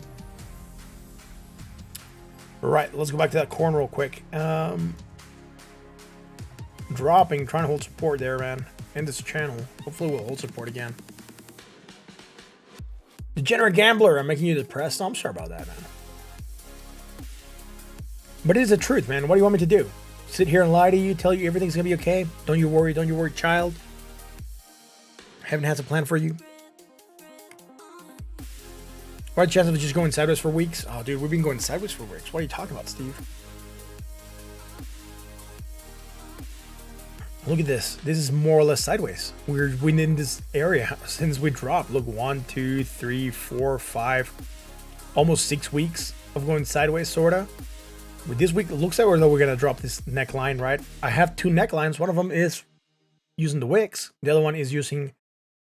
All right, let's go back to that corn real quick. Dropping, trying to hold support there, man. In this channel. Hopefully we'll hold support again. Degenerate gambler, I'm making you depressed. I'm sorry about that, man. But it is the truth, man. What do you want me to do? Sit here and lie to you, tell you everything's gonna be okay? Don't you worry, child. Heaven has a plan for you. What are the chances of just going sideways for weeks? Oh, dude, we've been going sideways for weeks. What are you talking about, Steve? Look at this. This is more or less sideways. We're in this area since we dropped. Look, 1, 2, 3, 4, 5, almost 6 weeks of going sideways, sorta. With this week, it looks like we're gonna drop this neckline, right? I have two necklines. One of them is using the wicks. The other one is using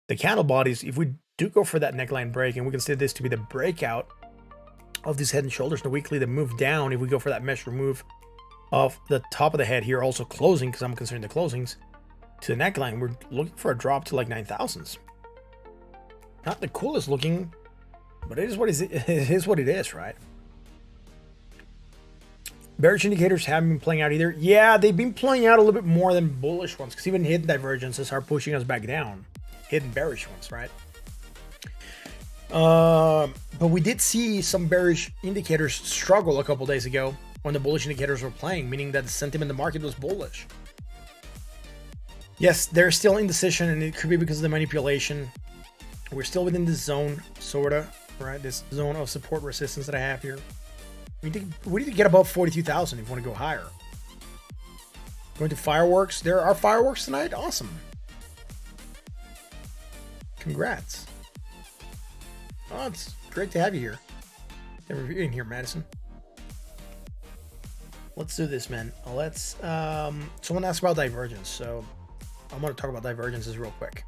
the candle bodies. If we do go for that neckline break, and we consider this to be the breakout of these head and shoulders, the weekly, the move down, if we go for that mesh remove of the top of the head here, also closing, because I'm considering the closings, to the neckline, we're looking for a drop to like 9,000s. Not the coolest looking, but it is what it is, right? Bearish indicators haven't been playing out either. Yeah, they've been playing out a little bit more than bullish ones, because even hidden divergences are pushing us back down. Hidden bearish ones, right? But we did see some bearish indicators struggle a couple days ago when the bullish indicators were playing, meaning that the sentiment in the market was bullish. Yes, there's still indecision, and it could be because of the manipulation. We're still within this zone, sorta, right? This zone of support resistance that I have here. We need to get above 42,000 if we want to go higher. Going to fireworks. There are fireworks tonight. Awesome. Congrats. Oh, it's great to have you here. Never in here, Madison. Let's do this, man. Let's. Someone asked about divergence, so I'm going to talk about divergences real quick.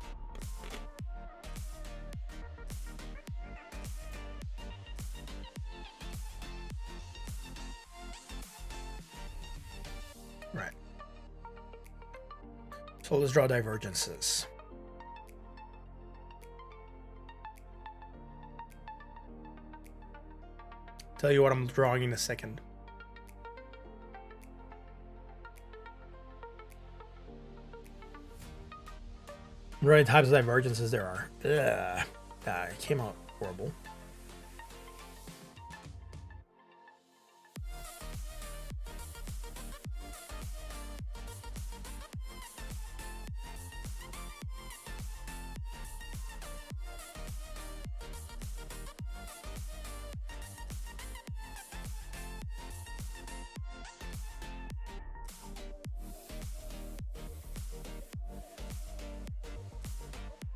Right. So let's draw divergences. Tell you what I'm drawing in a second. Right, types of divergences there are. It came out horrible.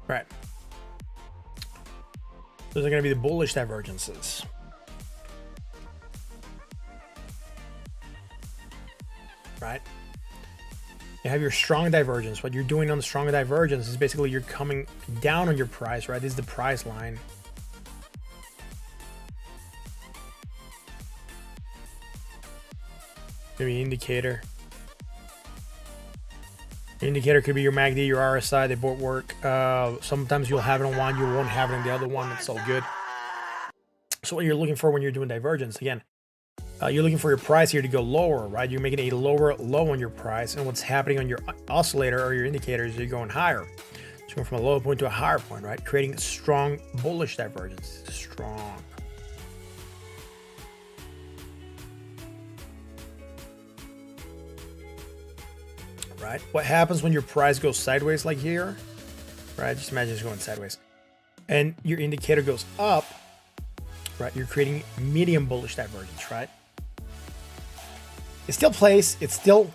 Right. Those are going to be the bullish divergences. Right? You have your strong divergence. What you're doing on the strong divergence is basically you're coming down on your price, right? This is the price line. Maybe indicator. Indicator could be your MACD, your RSI, they both work. Sometimes you'll have it on one, you won't have it on the other one. It's all good. So what you're looking for when you're doing divergence, again, You're looking for your price here to go lower, right? You're making a lower low on your price, and what's happening on your oscillator or your indicators, you're going higher. So going from a low point to a higher point, right? Creating strong bullish divergence. Strong. Right? What happens when your price goes sideways like here? Right? Just imagine it's going sideways. And your indicator goes up, right? You're creating medium bullish divergence, right? It still plays, it's still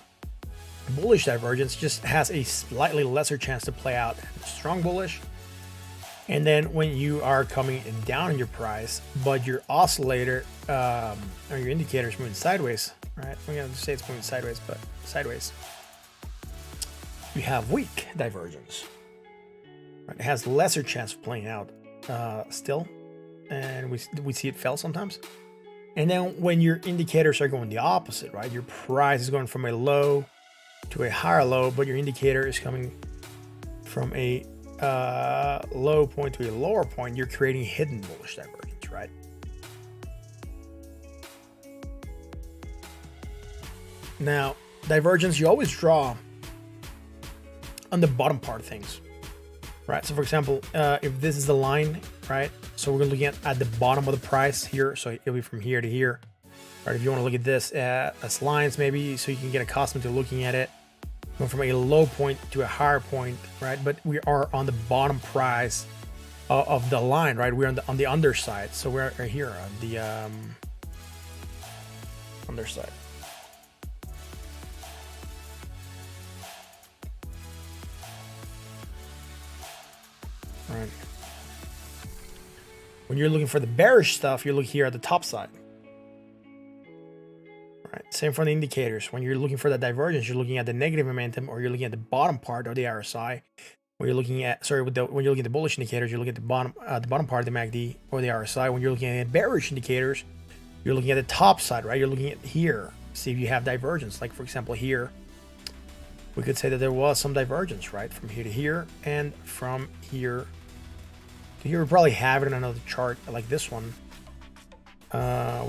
bullish divergence, just has a slightly lesser chance to play out. Strong bullish. And then when you are coming down in your price, but your oscillator or your indicator is moving sideways, right? I'm going to say it's moving sideways, but sideways. You have weak divergence. Right? It has lesser chance of playing out still, and we see it fail sometimes. And then when your indicators are going the opposite, right? Your price is going from a low to a higher low, but your indicator is coming from a low point to a lower point. You're creating hidden bullish divergence, right? Now, divergence you always draw on the bottom part of things, right? So for example, if this is the line, right? So we're looking at the bottom of the price here. So it'll be from here to here, right? If you want to look at this as lines, maybe, so you can get accustomed to looking at it. Going from a low point to a higher point, right? But we are on the bottom price of the line, right? We're on the underside. So we're right here on the underside. Right. When you're looking for the bearish stuff, you look here at the top side. Right. Same for the indicators. When you're looking for that divergence, you're looking at the negative momentum, or you're looking at the bottom part of the RSI. When you're looking at when you're looking at the bullish indicators, you're looking at the bottom part of the MACD or the RSI. When you're looking at bearish indicators, you're looking at the top side, right? You're looking at here, see if you have divergence. Like for example, here, we could say that there was some divergence, right? From here to here, and from here to here. We probably have it in another chart like this one.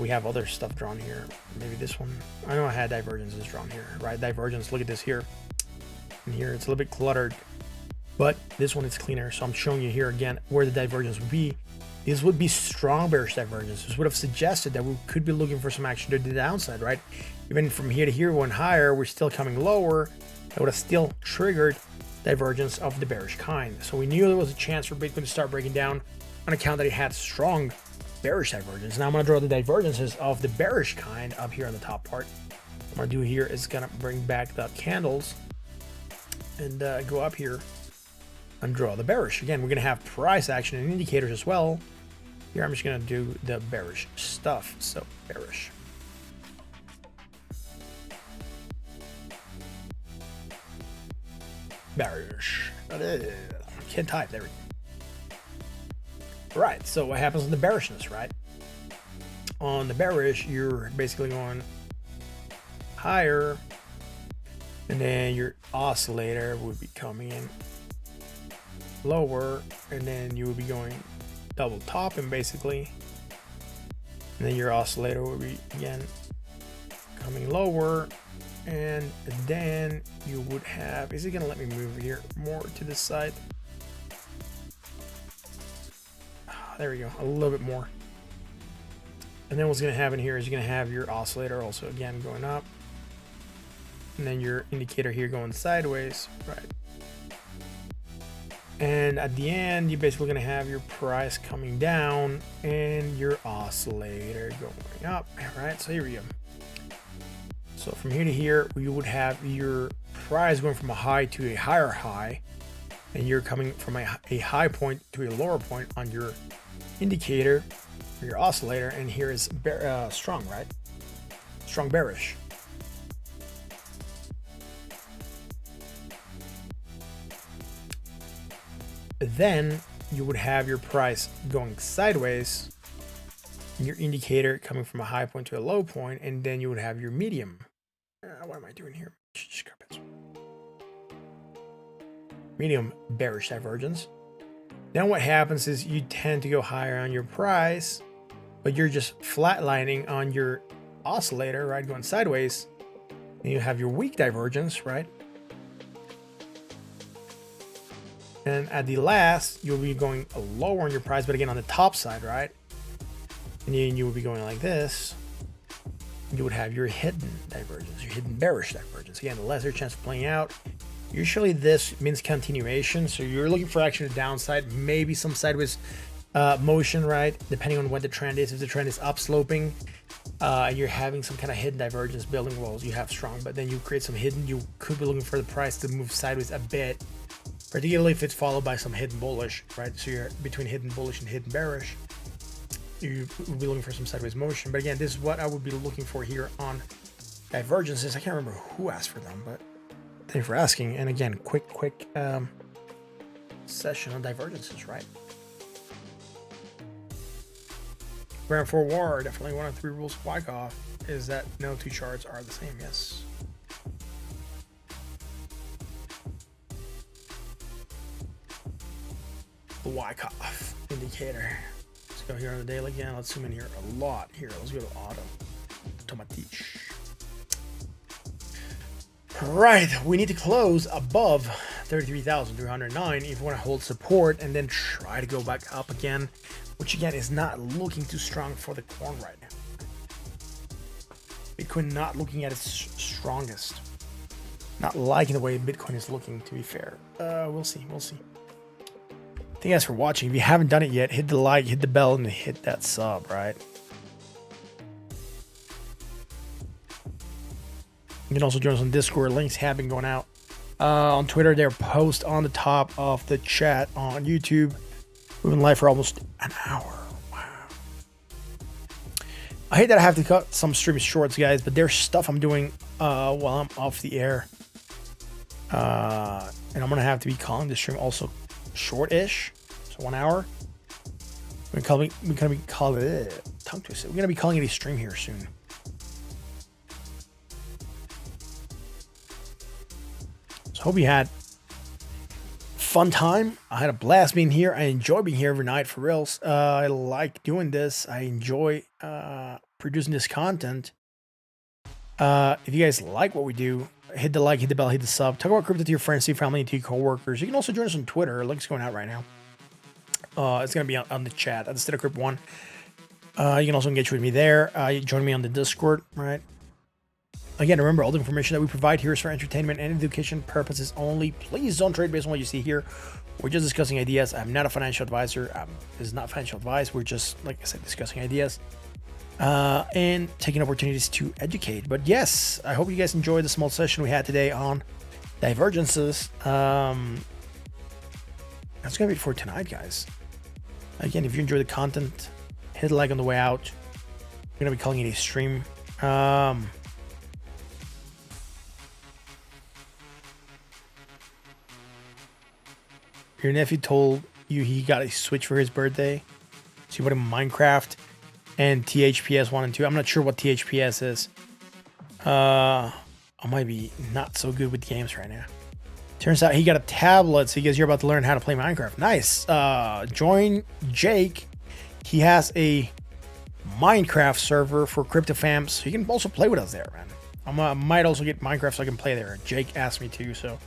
We have other stuff drawn here. Maybe this one. I know I had divergences drawn here, right? Divergence, look at this here. And here it's a little bit cluttered, but this one is cleaner. So I'm showing you here again where the divergence would be. This would be strong bearish divergence. This would have suggested that we could be looking for some action to the downside, right? Even from here to here, one higher, we're still coming lower. That would have still triggered divergence of the bearish kind. So we knew there was a chance for Bitcoin to start breaking down on account that it had strong bearish divergence. Now I'm going to draw the divergences of the bearish kind up here on the top part. What I'm going to do here is going to bring back the candles and go up here and draw the bearish. Again, we're going to have price action and indicators as well. Here I'm just going to do the bearish stuff. So bearish. Bearish. Can't type. There we go. Right. So what happens on the bearishness, right? On the bearish, you're basically going higher, and then your oscillator would be coming in lower, and then you would be going double topping basically, and then your oscillator would be again coming lower, and then you would have, is it gonna let me move here more to this side? There we go, a little bit more. And then what's gonna happen here is you're gonna have your oscillator also again going up, and then your indicator here going sideways, right? And at the end, you're basically gonna have your price coming down and your oscillator going up, right? So here we go. So from here to here, you would have your price going from a high to a higher high, and you're coming from a high point to a lower point on your indicator or your oscillator, and here is strong, right? Strong bearish. Then you would have your price going sideways, your indicator coming from a high point to a low point, and then you would have your medium. What am I doing here? Medium bearish divergence. Then what happens is you tend to go higher on your price, but you're just flatlining on your oscillator, right, going sideways. And you have your weak divergence, right? And at the last, you'll be going lower on your price, but again on the top side, right? And then you will be going like this. You would have your hidden divergence, your hidden bearish divergence. Again, the lesser chance of playing out. Usually this means continuation. So you're looking for actually the downside, maybe some sideways motion, right? Depending on what the trend is. If the trend is upsloping, you're having some kind of hidden divergence building walls, you have strong, but then you create some hidden, you could be looking for the price to move sideways a bit, particularly if it's followed by some hidden bullish, right? So you're between hidden bullish and hidden bearish, you will be looking for some sideways motion. But again, this is what I would be looking for here on divergences. I can't remember who asked for them, but thank you for asking. And again, quick session on divergences, right? Ground for war, definitely one of the 3 rules of Wyckoff is that no 2 charts are the same. Yes. The Wyckoff indicator. Let's go here on the daily again. Let's zoom in here a lot here. Let's go to auto. Automatique. Right, we need to close above 33,309 if we want to hold support and then try to go back up again, which again is not looking too strong for the corn right now. Bitcoin not looking at its strongest. Not liking the way Bitcoin is looking, to be fair. We'll see. Thank you guys for watching. If you haven't done it yet, hit the like, hit the bell, and hit that sub, right? You can also join us on Discord. Links have been going out. On Twitter, they're post on the top of the chat. On YouTube, we've been live for almost an hour. Wow. I hate that I have to cut some stream shorts, guys, but there's stuff I'm doing while I'm off the air. And I'm going to have to be calling the stream also short-ish. So 1 hour. We're going to be calling it tongue twister. We're going to be calling it a stream here soon. Hope you had fun time. I had a blast being here. I enjoy being here every night for reals. I like doing this. I enjoy producing this content. If you guys like what we do, hit the like, hit the bell, hit the sub. Talk about crypto to your friends, to your family, and to your coworkers. You can also join us on Twitter. Link's going out right now. It's going to be on the chat at the State of Crypt 1. You can also engage with me there. You join me on the Discord, right? Again, remember, all the information that we provide here is for entertainment and education purposes only. Please don't trade based on what you see here. We're just discussing ideas. I'm not a financial advisor. This is not financial advice. We're just, like I said, discussing ideas and taking opportunities to educate. But yes, I hope you guys enjoyed the small session we had today on divergences. That's going to be it for tonight, guys. Again, if you enjoy the content, hit a like on the way out. We're going to be calling it a stream. Your nephew told you he got a Switch for his birthday. So you put him Minecraft and THPS 1 and 2. I'm not sure what THPS is. I might be not so good with games right now. Turns out he got a tablet, so you guys are about to learn how to play Minecraft. Nice. Join Jake. He has a Minecraft server for CryptoFams, so you can also play with us there, man. I might also get Minecraft so I can play there. Jake asked me to, so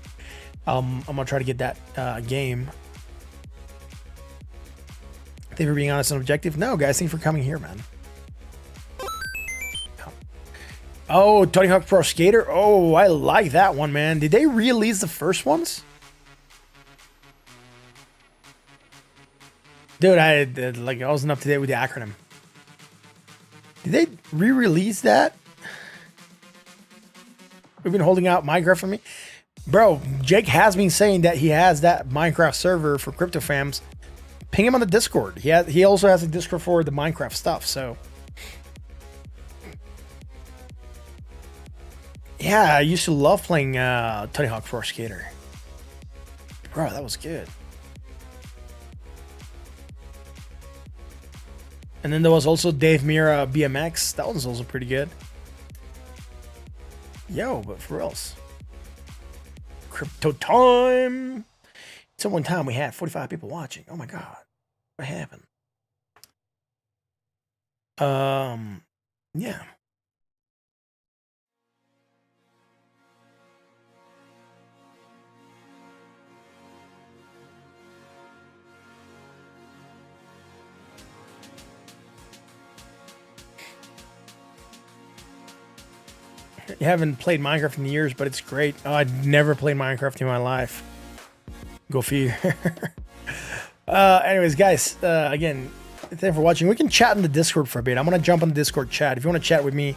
I'm gonna try to get that game. Thank you for being honest and objective. No, guys, thank you for coming here, man. Oh, Tony Hawk Pro Skater. Oh, I like that one, man. Did they release the first ones? Dude, I wasn't up to date with the acronym. Did they re-release that? We've been holding out Minecraft for me. Bro, Jake has been saying that he has that Minecraft server for CryptoFams. Ping him on the Discord. He also has a Discord for the Minecraft stuff, so. Yeah, I used to love playing Tony Hawk Pro Skater. Bro, that was good. And then there was also Dave Mira BMX. That one's also pretty good. Yo, but for reals. Crypto time. So one time we had 45 people watching. Oh my god. What happened? Yeah. You haven't played Minecraft in years, but it's great. Oh, I'd never played Minecraft in my life. Go figure. Anyways, guys, again, thanks for watching. We can chat in the Discord for a bit. I'm going to jump on the Discord chat. If you want to chat with me,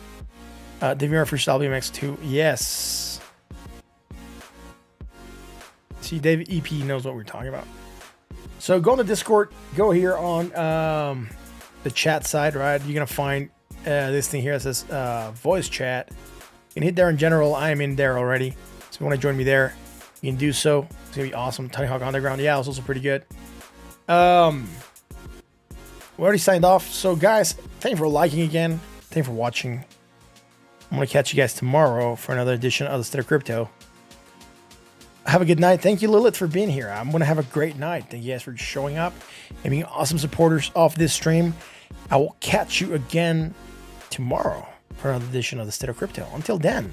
DVR for WMX2. Yes. See, David EP knows what we're talking about. So go on the Discord. Go here on the chat side, right? You're going to find this thing here that says voice chat. You can hit there in general. I am in there already. So if you want to join me there, you can do so. It's going to be awesome. Tiny Hawk Underground. Yeah, it was also pretty good. We already signed off. So guys, thank you for liking again. Thank you for watching. I'm going to catch you guys tomorrow for another edition of the State of Crypto. Have a good night. Thank you, Lilith, for being here. I'm going to have a great night. Thank you guys for showing up and being awesome supporters of this stream. I will catch you again tomorrow for another edition of the State of Crypto. Until then.